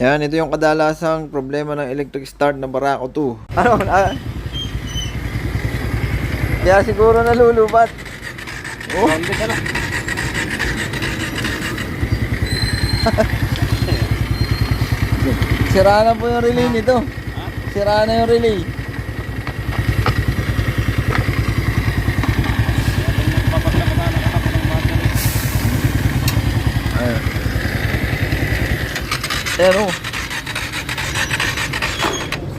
Yan, ito yung kadalasang problema ng electric start na Barako 2. Ano? Kaya siguro nalulubat. Oh. Sira na po yung relay nito. Sira na yung relay. Pero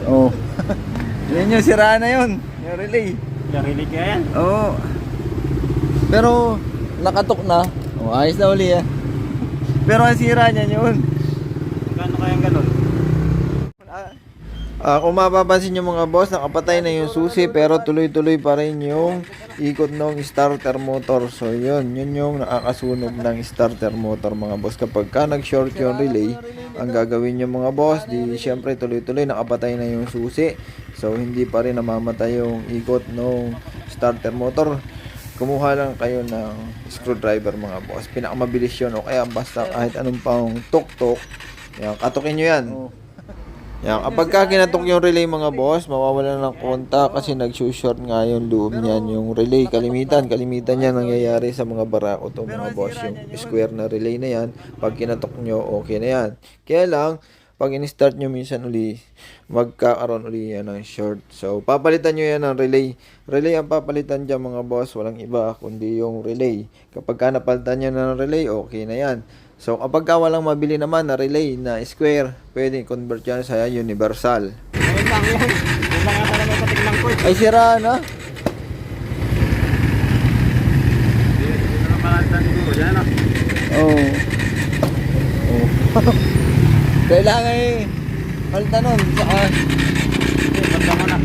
oh. Yan yung sira na yun. Yung relay. Yung relay kaya yan? Oo. Pero nakatok na. Oh, ayos na uli eh. Pero ang sira niyan yun. Magkano kayang ganun? Kung mapapansin nyo mga boss, nakapatay na yung susi pero tuloy-tuloy pa rin yung ikot ng starter motor. So yun yung nakakasunog ng starter motor mga boss. Kapag ka nag-short yung relay, ang gagawin nyo mga boss, di syempre tuloy-tuloy nakapatay na yung susi. So hindi pa rin namamatay yung ikot ng starter motor. Kumuha lang kayo ng screwdriver mga boss. Pinakamabilis yun o kaya basta kahit anong pang tok-tok, yan, katukin nyo yan. Yan, kapag ka kinatok yung relay mga boss, mawawala ng konta kasi nag-short nga yung loob niyan, yung relay. Kalimitan yan nangyayari sa mga Barako to mga boss. Yung square na relay na yan, pag kinatok nyo, okay na yan. Kaya lang, pag in-start nyo minsan uli, magkakaroon uli yan ng short. So, papalitan nyo yan ng relay. Relay ang papalitan dyan mga boss, walang iba kundi yung relay. Kapag ka napalitan nyo ng relay, okay na yan. So, kapag ka walang mabili naman na relay na square, pwede convert yan sa universal. Ayun lang yun. Yun lang yata naman patiglang ko eh. Ay, sira na. Hindi na napalitan siguro. Yan na. Oo. Oh. Kailangan eh. Palitan nun. Saka. Basta mo na.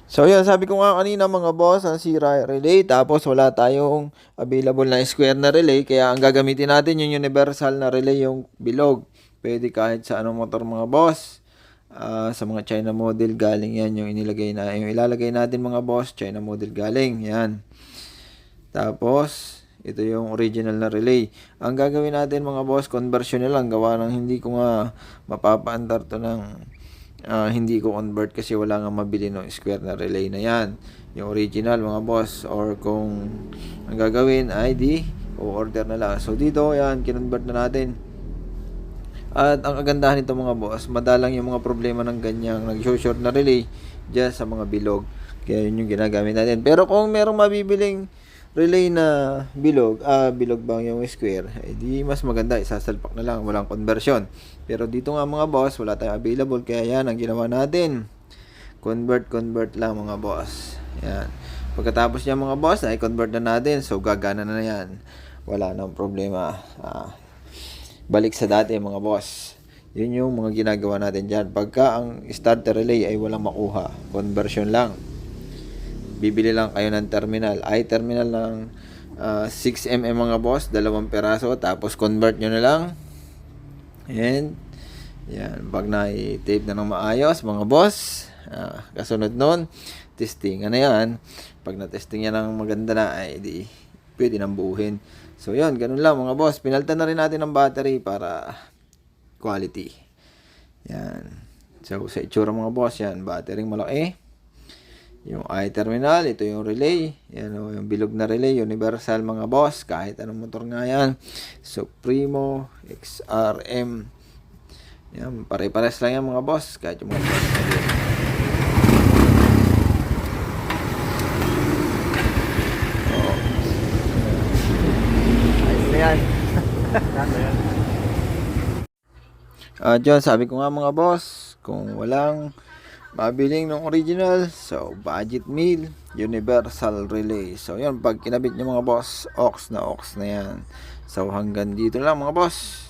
So yan, sabi ko nga kanina mga boss, ang sira relay, tapos wala tayong available na square na relay, kaya ang gagamitin natin yung universal na relay, yung bilog. Pwede kahit sa anong motor mga boss. Sa mga China model galing yan, yung ilalagay natin mga boss, China model galing, yan. Tapos, ito yung original na relay. Ang gagawin natin mga boss, conversion na lang, gawa ng hindi ko nga mapapaandar to ng hindi ko convert kasi wala nga mabili ng square na relay na yan, yung original mga boss. Or kung ang gagawin ay o order na lang. So dito yan, kinonvert na natin. At ang kagandahan nito mga boss, madalang yung mga problema ng ganyang nag-short na relay dyan sa mga bilog. Kaya yun yung ginagamit natin. Pero kung merong mabibiling relay na bilog bang yung square, di mas maganda, isasalpak na lang, walang conversion. Pero dito nga mga boss, wala tayong available, kaya yan ang ginawa natin, convert lang mga boss. Yan, pagkatapos niya mga boss, ay convert na natin, so gagana na yan, wala nang problema. Balik sa dati mga boss. Yun yung mga ginagawa natin dyan. Pagka ang starter relay ay walang makuha, conversion lang, bibili lang kayo ng terminal. Ay terminal ng 6mm mga boss, 2 peraso, tapos convert nyo na lang. And yan, pag na-tape na ng maayos mga boss, kasunod nun, testing na yan. Pag na-testing yan ng maganda na, ay di pwede nang buuhin. So yun, ganun lang mga boss. Pinalitan na rin natin ng battery para quality. Yan. So sa itsura mga boss, yan, battery malaki. Yung I-terminal, ito yung relay. Yan o, yung bilog na relay, universal mga boss. Kahit anong motor nga yan. Supremo, XRM. Yan, pare-pares lang yan mga boss. Kahit yung mga boss. Ayos na yan. Diyan, sabi ko nga mga boss, kung walang mabiling ng original, so budget meal, universal relay. So yan, pag kinabit nyo mga boss, aux na yan. So hanggang dito lang mga boss.